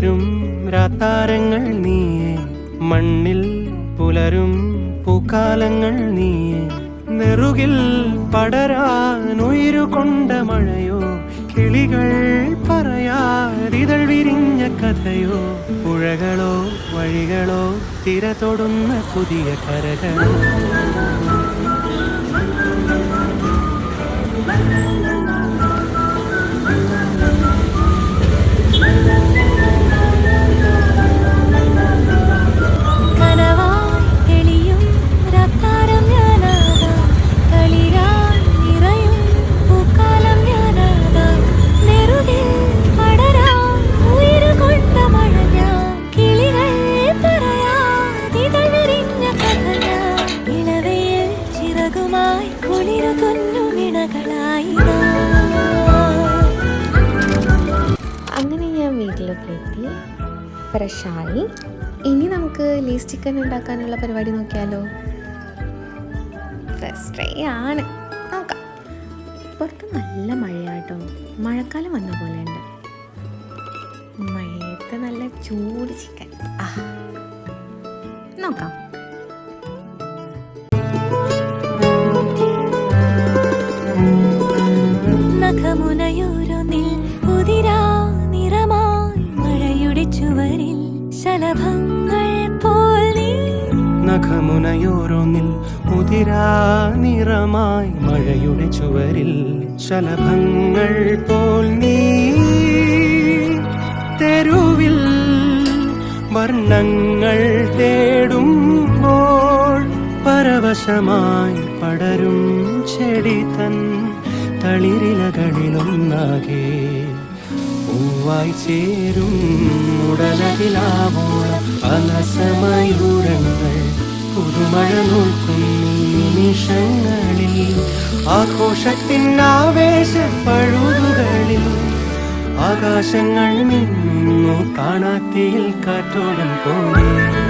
പുലരും രാത്താരങ്ങൾ നീയേ, മണ്ണിൽ പുലരും പൂക്കാലങ്ങൾ നീയേ. നെറുകിൽ പടരാനുയിരുകൊണ്ട മഴയോ, കിളികൾ പറയാതിതൾ വിരിഞ്ഞ കഥയോ. പുഴകളോ വഴികളോ തിര തൊടുന്ന പുതിയ കരകളോ. അങ്ങനെ ഞാൻ വീട്ടിലൊക്കെ എത്തി, ഫ്രഷായി. ഇനി നമുക്ക് ലീസ് ചിക്കൻ ഉണ്ടാക്കാനുള്ള പരിപാടി നോക്കിയാലോ. ഫസ്റ്റ് ട്രൈ ആണ്, നോക്കാം. പുറത്ത് നല്ല മഴയാട്ടോ, മഴക്കാലം വന്ന പോലെ ഉണ്ട്. മഴയത്ത് നല്ല ചൂട് ചിക്കൻ, നോക്കാം. നഖമുനയോരൊന്നിൽ ഉതിരാ നിറമായി മഴയുടെ ചുവരിൽ ശലഭങ്ങൾ പോൽ നീ. നഖമുനയോരൊന്നിൽ ഉതിരാ നിറമായി മഴയുടെ ചുവരിൽ ശലഭങ്ങൾ പോൽ നീ. തെരുവിൽ വർണ്ണങ്ങൾ തേടുമ്പോൾ പരവശമായി പടരും ചെടി തൻ തളിരിലകളിലൊന്നാകെ പൂവായി ചേരും ഉടലകിലാവോളം അലസമയൂരങ്ങൾ പുതുമഴ നോക്കും നിമിഷങ്ങളിൽ. ആഘോഷത്തിൻ ആവേശ പഴുതുകളിൽ ആകാശങ്ങൾ മിന്നുന്നു കാണാത്തിയിൽ കാറ്റോടും പോലെ.